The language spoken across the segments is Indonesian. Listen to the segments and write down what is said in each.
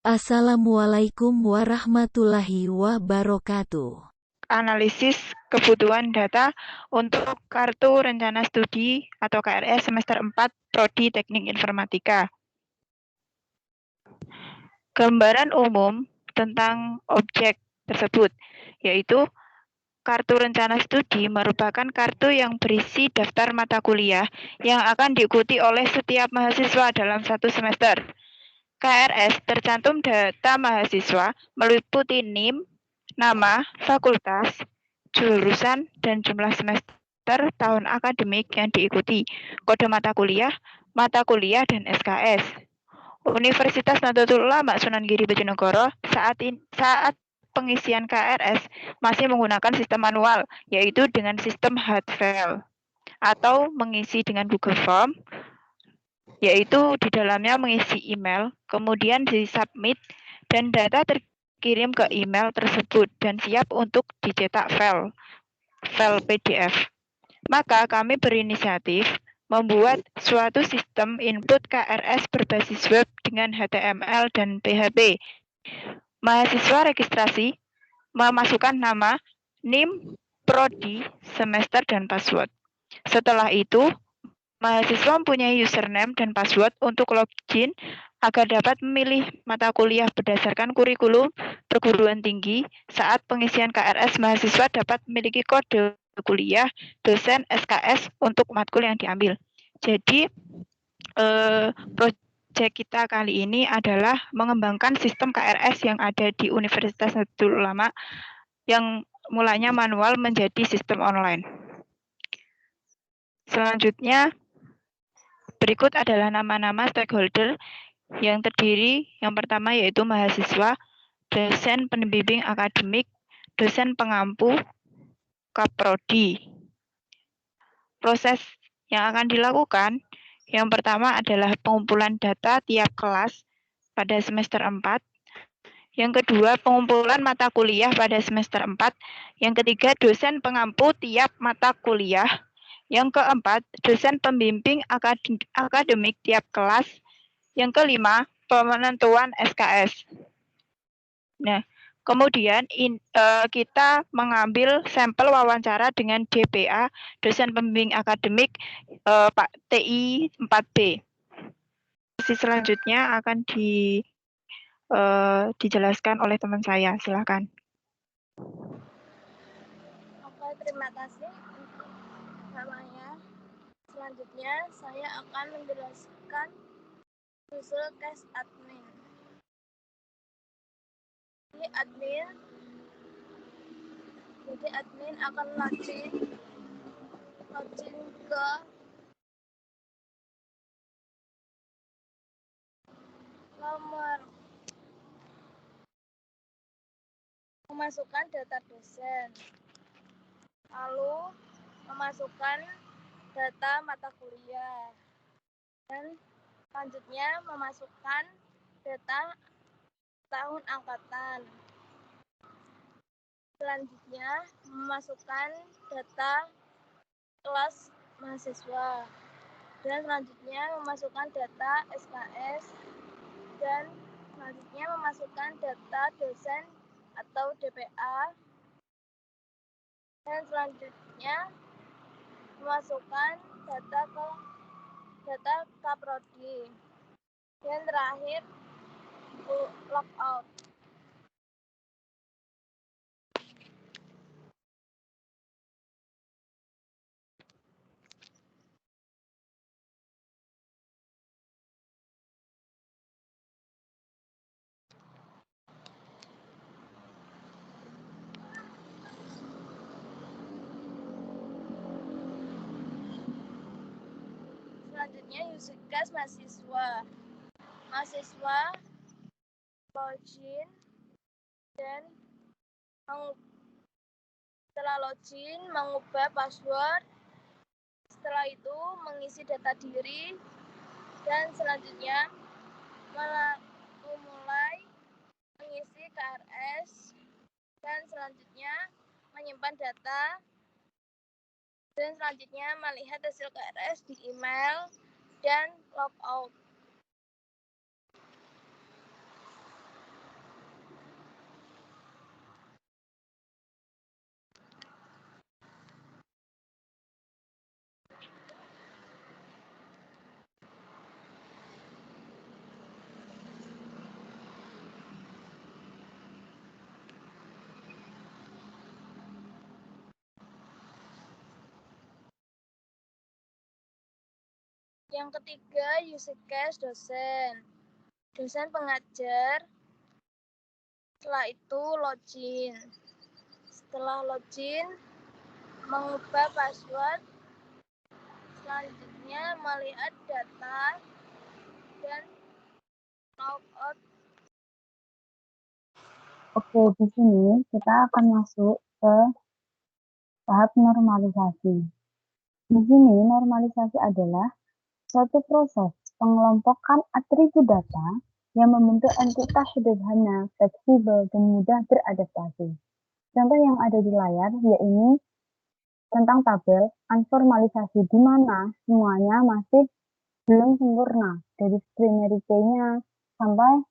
Assalamualaikum warahmatullahi wabarakatuh. Analisis kebutuhan data untuk Kartu Rencana Studi atau KRS semester 4 Prodi Teknik Informatika. Gambaran umum tentang objek tersebut, yaitu Kartu Rencana Studi merupakan kartu yang berisi daftar mata kuliah yang akan diikuti oleh setiap mahasiswa dalam satu semester. KRS tercantum data mahasiswa meliputi NIM, nama, fakultas, jurusan, dan jumlah semester tahun akademik yang diikuti, kode mata kuliah, dan SKS. Universitas Nahdlatul Ulama Sunan Giri Bojonegoro saat pengisian KRS masih menggunakan sistem manual, yaitu dengan sistem hard file, atau mengisi dengan Google Form, yaitu di dalamnya mengisi email, kemudian disubmit, dan data terkirim ke email tersebut dan siap untuk dicetak file PDF. Maka kami berinisiatif membuat suatu sistem input KRS berbasis web dengan HTML dan PHP. Mahasiswa registrasi memasukkan nama, NIM, prodi, semester, dan password. Setelah itu, mahasiswa mempunyai username dan password untuk login agar dapat memilih mata kuliah berdasarkan kurikulum perguruan tinggi. Saat pengisian KRS, mahasiswa dapat memiliki kode kuliah, dosen, SKS untuk matkul yang diambil. Jadi, proyek kita kali ini adalah mengembangkan sistem KRS yang ada di Universitas Nahdlatul Ulama yang mulanya manual menjadi sistem online. Selanjutnya, berikut adalah nama-nama stakeholder yang terdiri yang pertama yaitu mahasiswa, dosen pembimbing akademik, dosen pengampu, kaprodi. Proses yang akan dilakukan yang pertama adalah pengumpulan data tiap kelas pada semester 4. Yang kedua, pengumpulan mata kuliah pada semester 4. Yang ketiga, dosen pengampu tiap mata kuliah. Yang keempat, dosen pembimbing akademik tiap kelas. Yang kelima, penentuan SKS. Nah, kemudian kita mengambil sampel wawancara dengan DPA, dosen pembimbing akademik Pak TI 4B. Sesi selanjutnya akan dijelaskan oleh teman saya. Silakan. Oke, terima kasih untuk namanya. Selanjutnya saya akan menjelaskan usul case admin. Jadi admin akan login ke nomor, memasukkan data dosen, lalu memasukkan data mata kuliah, dan selanjutnya memasukkan data tahun angkatan. Selanjutnya memasukkan data kelas mahasiswa, dan selanjutnya memasukkan data SKS, dan selanjutnya memasukkan data dosen atau DPA, dan selanjutnya memasukkan data kaprodi, dan terakhir logout. Selanjutnya user case mahasiswa login, dan setelah login mengubah password, setelah itu mengisi data diri, dan selanjutnya memulai mengisi KRS, dan selanjutnya menyimpan data, dan selanjutnya melihat hasil KRS di email dan logout. Yang ketiga, use case dosen. Dosen pengajar. Setelah itu login. Setelah login, mengubah password. Selanjutnya melihat data dan logout. Oke, di sini kita akan masuk ke tahap normalisasi. Di sini normalisasi adalah suatu proses pengelompokan atribut data yang membentuk entitas sederhana, fleksibel, dan mudah beradaptasi. Contoh yang ada di layar yaitu tentang tabel unformalisasi di mana semuanya masih belum sempurna dari primary key-nya sampai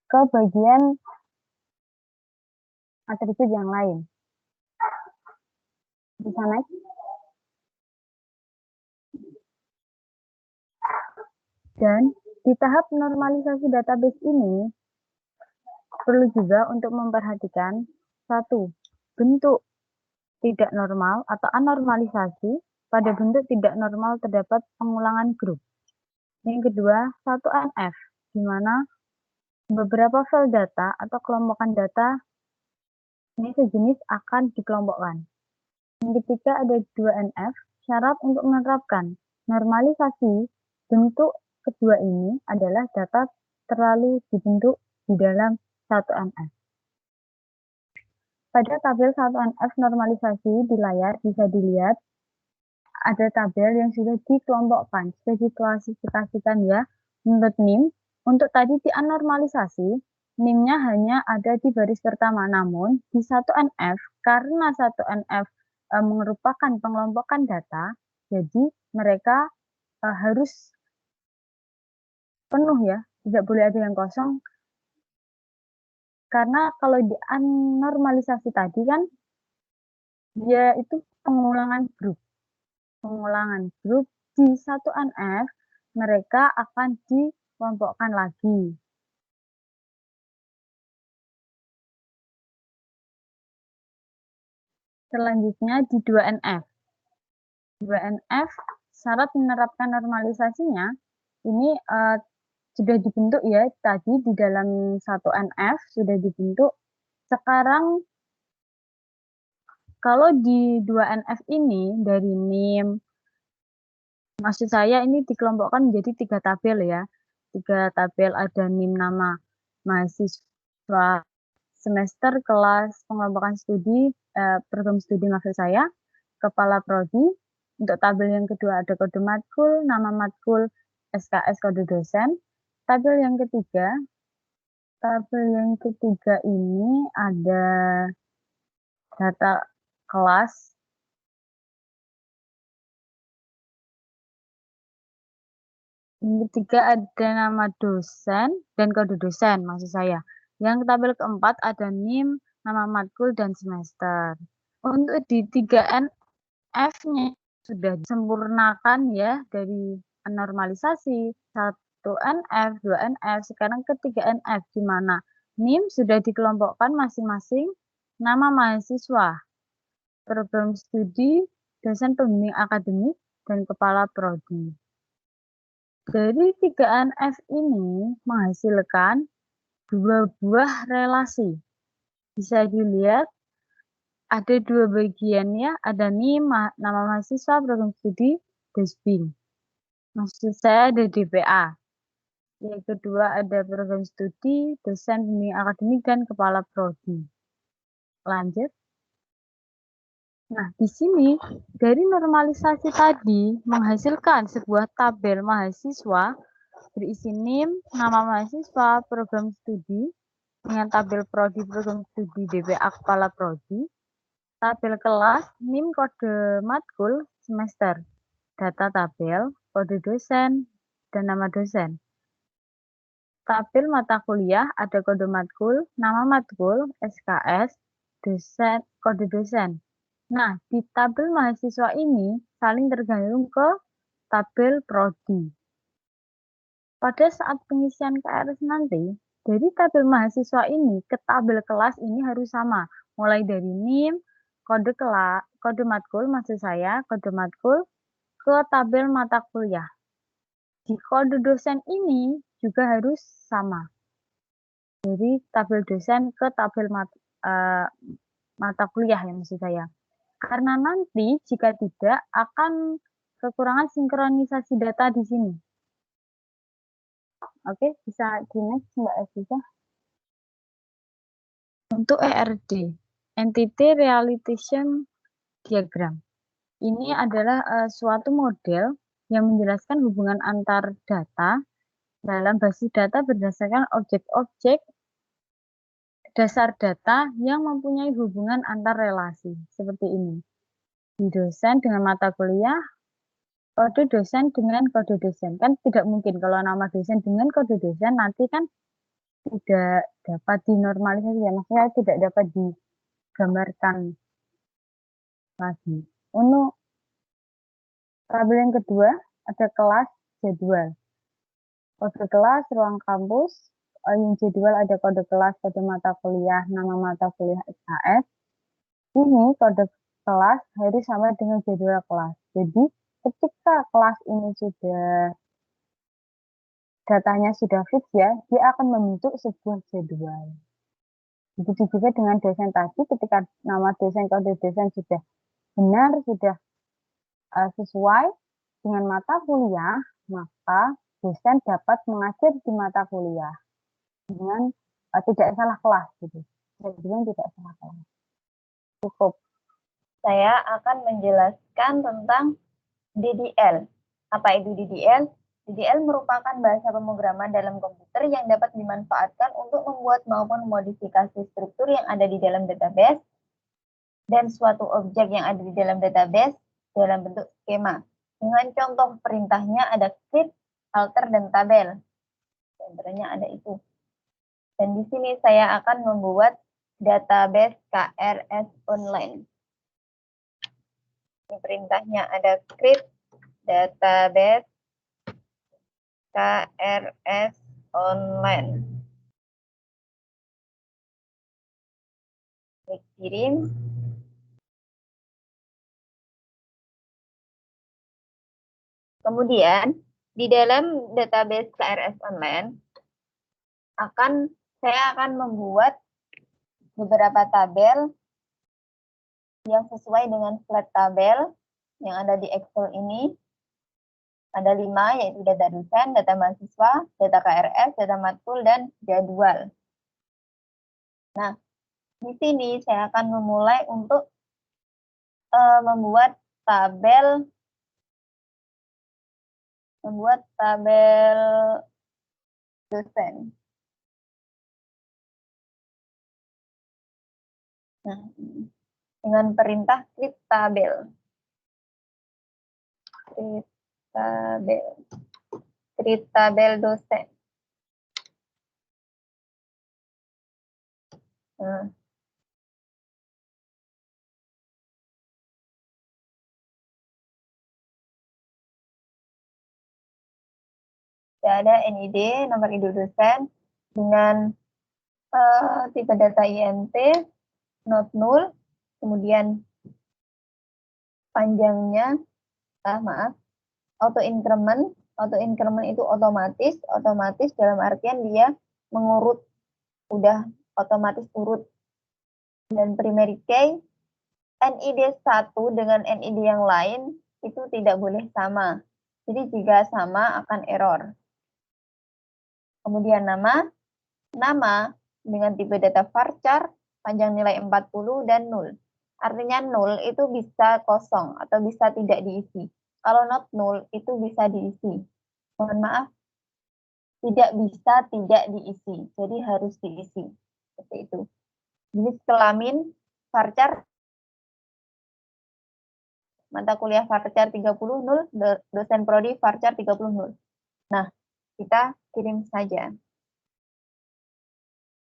ke bagian atribut yang lain. Bisa next. Dan di tahap normalisasi database ini perlu juga untuk memperhatikan satu, bentuk tidak normal atau anormalisasi. Pada bentuk tidak normal terdapat pengulangan grup. Yang kedua, 1NF, di mana beberapa file data atau kelompokan data ini sejenis akan dikelompokkan. Yang ketiga, ada 2NF, syarat untuk menerapkan normalisasi bentuk kedua ini adalah data terlalu dibentuk di dalam 1NF. Pada tabel 1NF normalisasi di layar bisa dilihat ada tabel yang sudah dikelompokkan, sudah diklasifikasikan ya menurut NIM. Untuk tadi di anormalisasi, NIM-nya hanya ada di baris pertama, namun di 1NF, karena 1NF merupakan pengelompokan data, jadi mereka harus penuh ya, tidak boleh ada yang kosong. Karena kalau di anormalisasi tadi kan, dia itu pengulangan grup. Pengulangan grup di 1NF, mereka akan dikelompokkan lagi. Selanjutnya di 2NF. 2NF, syarat menerapkan normalisasinya, ini sudah dibentuk ya, tadi di dalam 1NF sudah dibentuk. Sekarang kalau di 2NF ini dari NIM, maksud saya ini dikelompokkan menjadi 3 tabel ya. 3 tabel, ada NIM nama mahasiswa, semester, kelas, pengelompokan studi, program studi maksud saya, kepala prodi. Untuk tabel yang kedua ada kode matkul, nama matkul, SKS, kode dosen. Tabel yang ketiga ini ada data kelas, yang ketiga ada nama dosen dan kode dosen maksud saya. Yang tabel keempat ada NIM, nama matkul, dan semester. Untuk di 3NF-nya sudah disempurnakan ya dari normalisasi 1NF, 2NF, sekarang ke 3NF, di mana NIM sudah dikelompokkan masing-masing nama mahasiswa, program studi, dosen pembimbing akademik, dan kepala prodi. Dari 3NF ini menghasilkan 2 buah relasi. Bisa dilihat ada 2 bagian ya, ada NIM, nama mahasiswa, program studi, Desbing. Maksud saya ada DPA. Yang kedua ada program studi, dosen pembimbing akademik, dan kepala prodi. Lanjut. Nah, di sini dari normalisasi tadi menghasilkan sebuah tabel mahasiswa berisi NIM, nama mahasiswa, program studi, dengan tabel prodi, program studi, DPA, kepala prodi, tabel kelas, NIM, kode matkul, semester, data tabel, kode dosen, dan nama dosen. Tabel mata kuliah ada kode matkul, nama matkul, SKS, dosen, kode dosen. Nah, di tabel mahasiswa ini saling tergantung ke tabel prodi. Pada saat pengisian KRS nanti, dari tabel mahasiswa ini ke tabel kelas ini harus sama. Mulai dari NIM, kode matkul maksud saya, kode matkul, ke tabel mata kuliah. Di kode dosen ini juga harus sama. Jadi tabel dosen ke tabel mata kuliah ya maksud saya. Karena nanti jika tidak akan kekurangan sinkronisasi data di sini. Oke, bisa di next Mbak Aziza. Untuk ERD, Entity Realization Diagram. Ini adalah suatu model yang menjelaskan hubungan antar data dalam basis data berdasarkan objek-objek dasar data yang mempunyai hubungan antar relasi. Seperti ini. Di dosen dengan mata kuliah, kode dosen dengan kode dosen. Kan tidak mungkin kalau nama dosen dengan kode dosen nanti kan tidak dapat dinormalisasi ya. Maksudnya tidak dapat digambarkan lagi. Untuk tabel yang kedua, ada kelas jadwal. Kode kelas, ruang kampus, yang jadwal ada kode kelas, kode mata kuliah, nama mata kuliah SKS. Ini kode kelas harus sama dengan jadwal kelas. Jadi ketika kelas ini sudah datanya sudah fix ya, dia akan membentuk sebuah jadwal. Begitu juga dengan dosen tadi, ketika nama dosen, kode dosen sudah benar, sudah sesuai dengan mata kuliah, maka dosen dapat mengajar di mata kuliah dengan tidak salah kelas gitu. Dengan tidak salah kelas. Cukup. Saya akan menjelaskan tentang DDL. Apa itu DDL? DDL merupakan bahasa pemrograman dalam komputer yang dapat dimanfaatkan untuk membuat maupun modifikasi struktur yang ada di dalam database dan suatu objek yang ada di dalam database dalam bentuk skema. Dengan contoh perintahnya ada create, alter, dan tabel. Contohnya ada itu. Dan di sini saya akan membuat database KRS online. Ini perintahnya ada create database KRS online. Klik kirim. Kemudian di dalam database KRS online saya akan membuat beberapa tabel yang sesuai dengan flat tabel yang ada di Excel ini. Ada 5, yaitu data dosen, data mahasiswa, data KRS, data matkul, dan jadwal. Nah, di sini saya akan memulai untuk membuat tabel dosen. Nah, dengan perintah create tabel. Create tabel dosen. Nah, ada NID, nomor induk dosen, dengan tipe data INT, not null, kemudian panjangnya, auto increment itu otomatis dalam artian dia mengurut, udah otomatis urut. Dan primary key, NID 1 dengan NID yang lain itu tidak boleh sama. Jadi jika sama akan error. Kemudian nama dengan tipe data varchar, panjang nilai 40 dan 0. Artinya 0 itu bisa kosong atau bisa tidak diisi. Kalau not null itu bisa diisi. Mohon maaf, tidak bisa tidak diisi. Jadi harus diisi. Seperti itu. Jenis kelamin, varchar, mata kuliah varchar 30 0, dosen prodi varchar 30 0. Nah, kita kirim saja.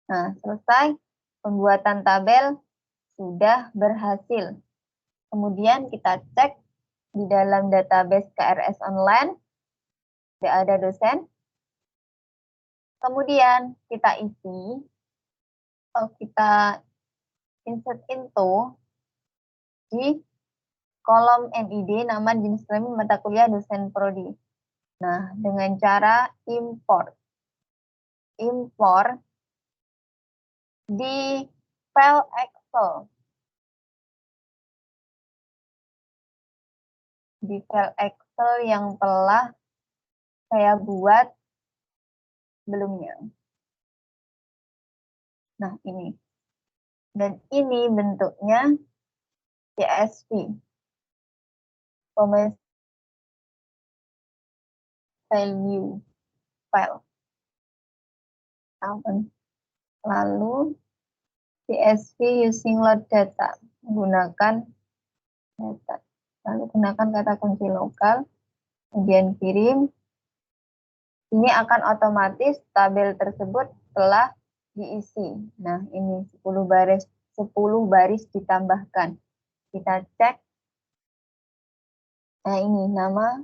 Nah, selesai. Pembuatan tabel sudah berhasil. Kemudian kita cek di dalam database KRS online. Tidak ada dosen. Kemudian kita isi. Kita insert into di kolom NID, nama, jenis kelamin, mata kuliah, dosen prodi. Nah, dengan cara import di file Excel. Di file Excel yang telah saya buat sebelumnya. Nah, ini. Dan ini bentuknya CSV. Value file. Lalu CSV using load data. Menggunakan data. Lalu gunakan kata kunci lokal. Kemudian kirim. Ini akan otomatis tabel tersebut telah diisi. Nah, ini 10 baris ditambahkan. Kita cek. Nah, ini nama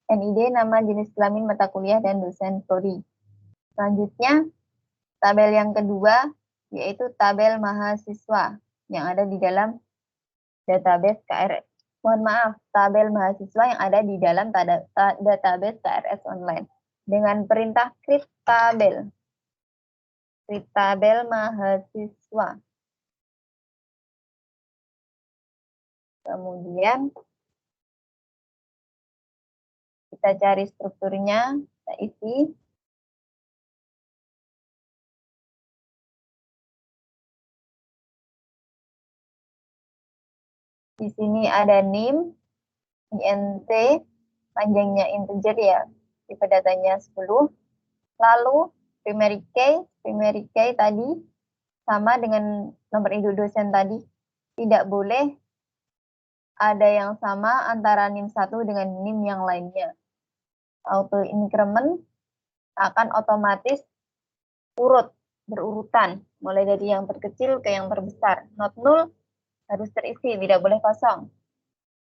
NID, nama, jenis kelamin, mata kuliah, dan dosen prodi. Selanjutnya, tabel yang kedua yaitu tabel mahasiswa yang ada di dalam database KRS. Mohon maaf, tabel mahasiswa yang ada di dalam database KRS online. Dengan perintah create tabel mahasiswa. Kemudian kita cari strukturnya, kita isi. Di sini ada NIM, INT, panjangnya integer ya, tipe datanya 10. Lalu primary key tadi sama dengan nomor induk dosen tadi. Tidak boleh ada yang sama antara NIM 1 dengan NIM yang lainnya. Auto increment akan otomatis berurutan, mulai dari yang terkecil ke yang terbesar. Not null harus terisi, tidak boleh kosong.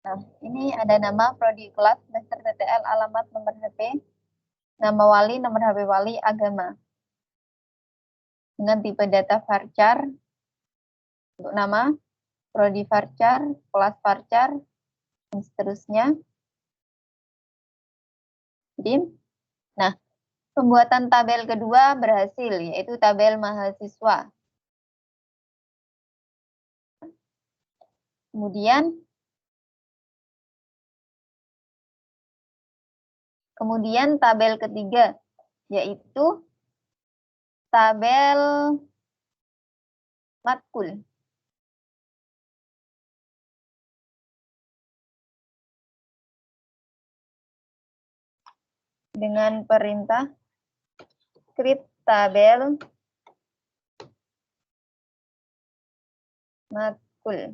Nah, ini ada nama, prodi, kelas, semester, TTL, alamat, nomor HP, nama wali, nomor HP wali, agama. Dengan tipe data varchar, untuk nama, prodi varchar, kelas varchar, dan seterusnya. Nah, pembuatan tabel kedua berhasil, yaitu tabel mahasiswa. Kemudian tabel ketiga, yaitu tabel matkul. Dengan perintah create tabel matkul.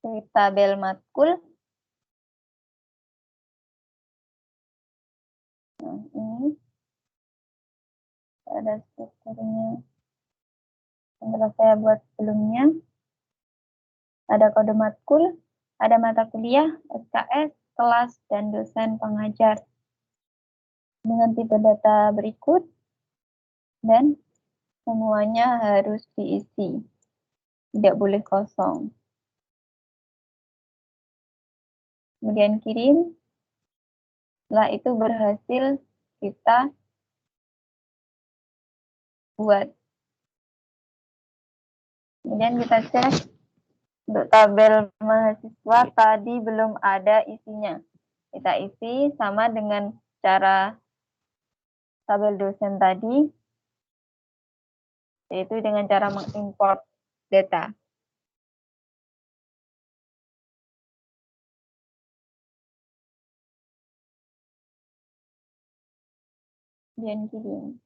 Create tabel matkul. Nah, ini ada strukturnya yang telah saya buat sebelumnya. Ada kode matkul, ada mata kuliah, SKS, kelas, dan dosen pengajar. Dengan tipe data berikut, dan semuanya harus diisi. Tidak boleh kosong. Kemudian kirim. Setelah itu berhasil kita buat. Kemudian kita cek untuk tabel mahasiswa tadi belum ada isinya. Kita isi sama dengan cara tabel dosen tadi, yaitu dengan cara mengimport data. Kemudian kirim.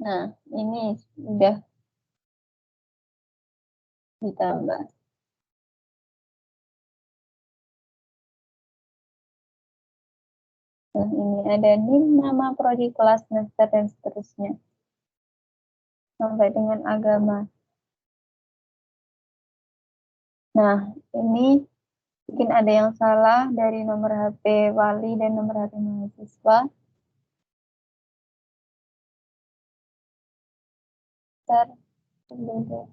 Nah, ini sudah ditambah. Nah, ini ada NIM, nama prodi, kelas, semester, dan seterusnya. Sampai dengan agama. Nah, ini mungkin ada yang salah dari nomor HP wali dan nomor HP mahasiswa. Bentar, sebentar.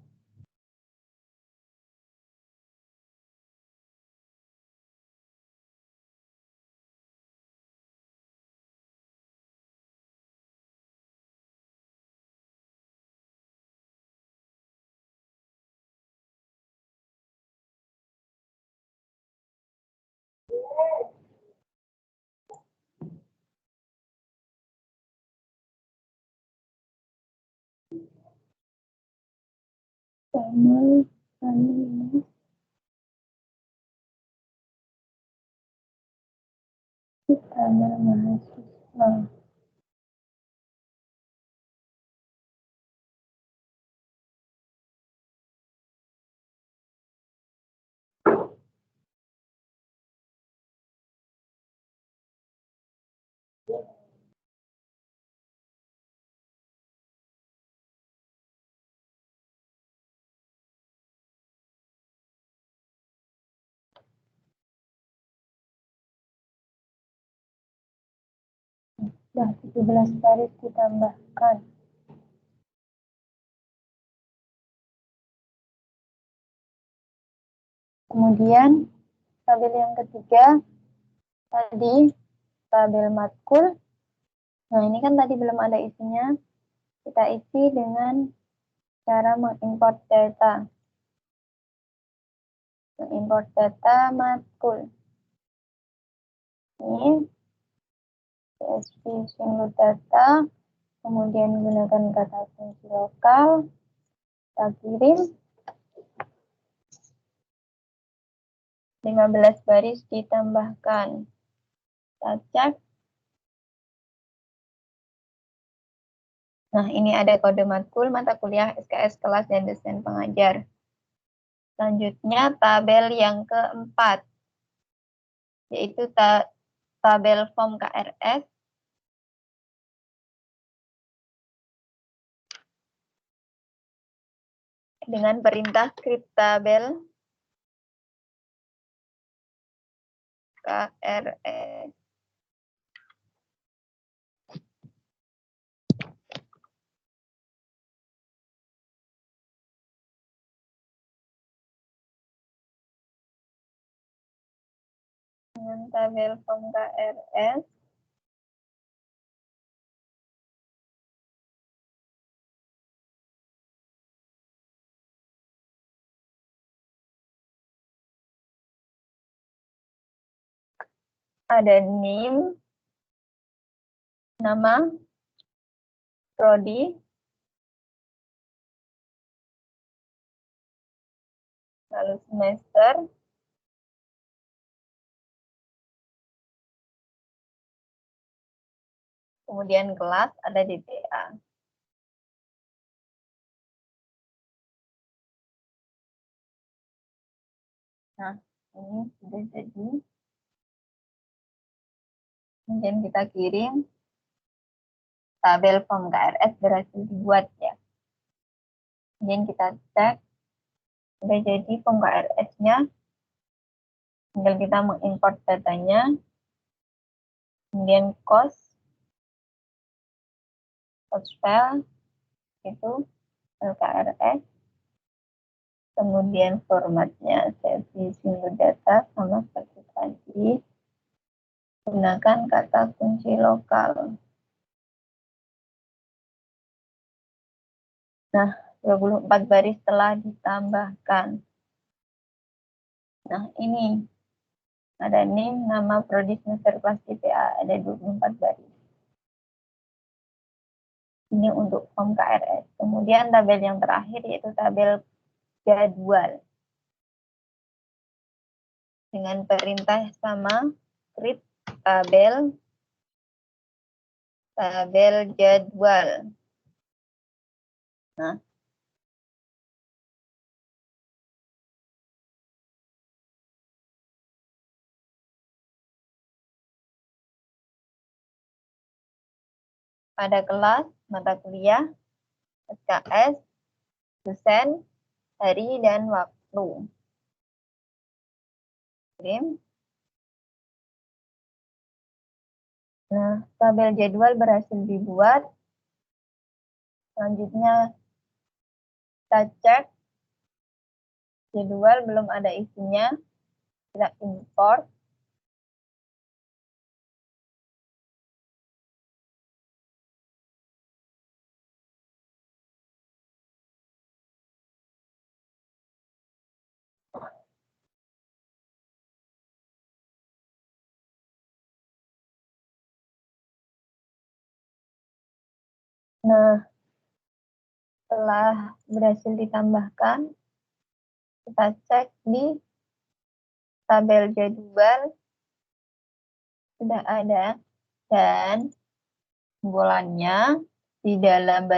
Kamar mahasiswa. Nah, 17 baris ditambahkan. Kemudian, tabel yang ketiga, tadi tabel matkul. Nah, ini kan tadi belum ada isinya. Kita isi dengan cara mengimport data. Mengimport data matkul. Ini CSV single data. Kemudian gunakan kata kunci lokal. Kita kirim. 15 baris ditambahkan. Kita cek. Nah, ini ada kode matkul, mata kuliah, SKS, kelas, dan dosen pengajar. Selanjutnya, tabel yang keempat, yaitu tabel form KRS. Dengan perintah create tabel KRS. Dengan tabel form KRS. Ada NIM, nama, prodi, lalu semester, kemudian kelas, ada DTA. Nah, ini sudah jadi. Kemudian kita kirim. Tabel form KRS berhasil dibuat ya. Kemudian kita cek. Sudah jadi form KRS-nya. Tinggal kita mengimport datanya. Kemudian cost file itu KRS. Kemudian formatnya CSV single data sama seperti tadi. Gunakan kata kunci lokal. Nah, 24 baris telah ditambahkan. Nah, ini ada NIM, nama, prodi, semester, kelas, TPA, ada 24 baris. Ini untuk form KRS. Kemudian tabel yang terakhir yaitu tabel jadwal. Dengan perintah sama, create tabel jadwal. Nah, pada kelas, mata kuliah, SKS, dosen, hari, dan waktu. Oke. Nah, tabel jadwal berhasil dibuat. Selanjutnya kita cek jadwal belum ada isinya. Kita import. Nah, setelah berhasil ditambahkan, kita cek di tabel jadwal sudah ada, dan simbolannya di dalam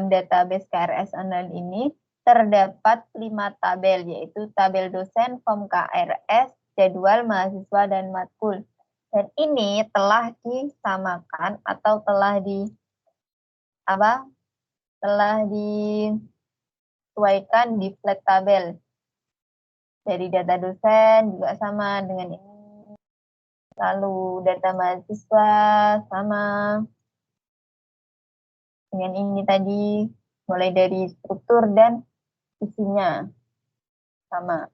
database KRS Online ini terdapat 5 tabel, yaitu tabel dosen, form KRS, jadwal mahasiswa, dan matkul. Dan ini telah disamakan atau telah disesuaikan di flat tabel. Dari data dosen juga sama dengan ini. Lalu data mahasiswa sama dengan ini tadi, mulai dari struktur dan isinya sama.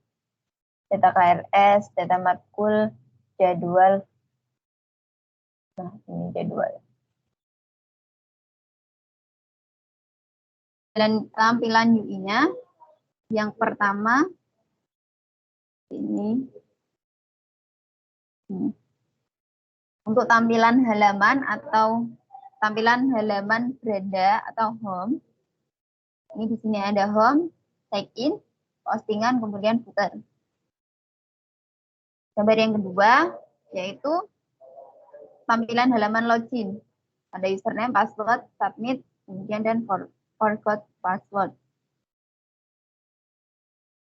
Data KRS, data matkul, jadwal. Nah, ini jadwal. Dan tampilan UI-nya, yang pertama ini. Untuk tampilan halaman atau tampilan halaman beranda atau home, ini di sini ada home, check-in, postingan, kemudian footer. Gambar yang kedua yaitu tampilan halaman login. Ada username, password, submit, kemudian dan forgot password.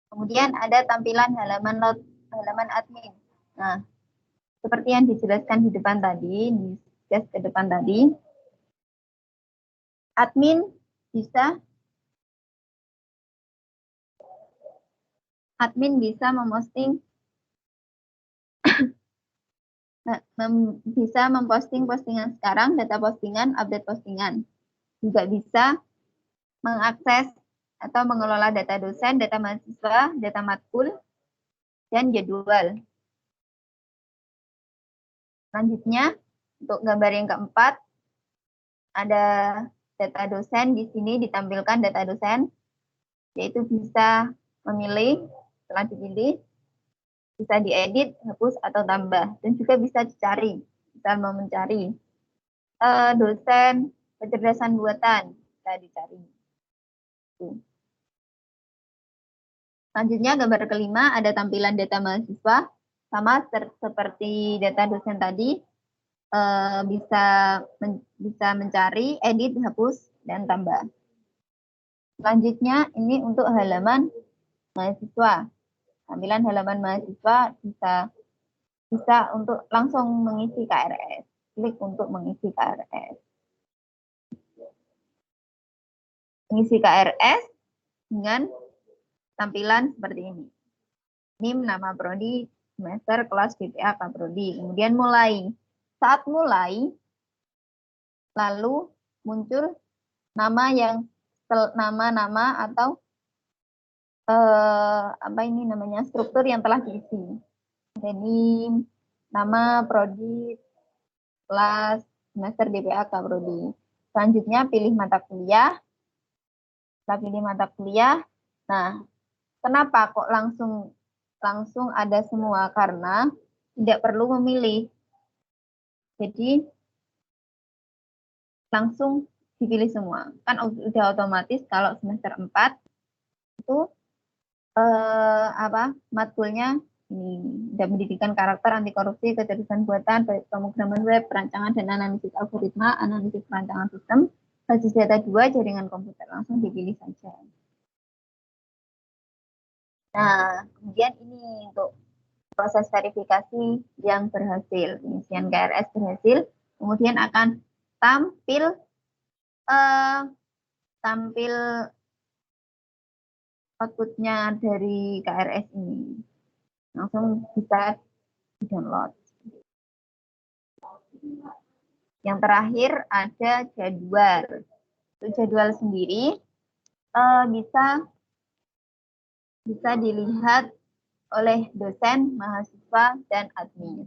Kemudian ada tampilan halaman admin. Nah, seperti yang dijelaskan di depan tadi, di slide ke depan tadi, admin bisa memposting bisa memposting postingan sekarang, data postingan, update postingan. Juga bisa mengakses atau mengelola data dosen, data mahasiswa, data matkul, dan jadwal. Selanjutnya, untuk gambar yang keempat, ada data dosen. Di sini ditampilkan data dosen, yaitu bisa memilih, setelah dipilih, bisa diedit, hapus, atau tambah. Dan juga bisa dicari, bisa mencari dosen kecerdasan buatan, bisa dicari. Selanjutnya, gambar kelima, ada tampilan data mahasiswa. Sama seperti data dosen tadi, bisa mencari, edit, hapus, dan tambah. Selanjutnya, ini untuk halaman mahasiswa. Tampilan halaman mahasiswa bisa untuk langsung mengisi KRS. Klik untuk mengisi KRS. Mengisi KRS dengan tampilan seperti ini. NIM, nama prodi, semester, kelas, GPA, Kaprodi. Kemudian mulai. Saat mulai, lalu muncul nama atau struktur yang telah diisi. Jadi nama, prodi, kelas, semester, DPA, Kaprodi. Selanjutnya pilih mata kuliah. Setelah pilih mata kuliah, nah, kenapa kok langsung ada semua? Karena tidak perlu memilih. Jadi langsung dipilih semua. Kan udah otomatis kalau semester 4 itu matkulnya ini ada pendidikan karakter, anti korupsi, kecerdasan buatan, pemrograman web, perancangan dan analisis algoritma, analisis perancangan sistem, basis data 2, jaringan komputer. Langsung dipilih saja. Nah, kemudian ini untuk proses verifikasi yang berhasil. Pengisian KRS berhasil, kemudian akan tampil eh, tampil outputnya dari KRS ini. Langsung bisa di-download. Yang terakhir ada jadwal. Untuk jadwal sendiri bisa dilihat oleh dosen, mahasiswa, dan admin.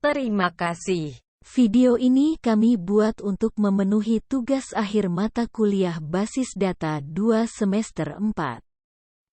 Terima kasih. Video ini kami buat untuk memenuhi tugas akhir mata kuliah Basis Data 2 semester 4.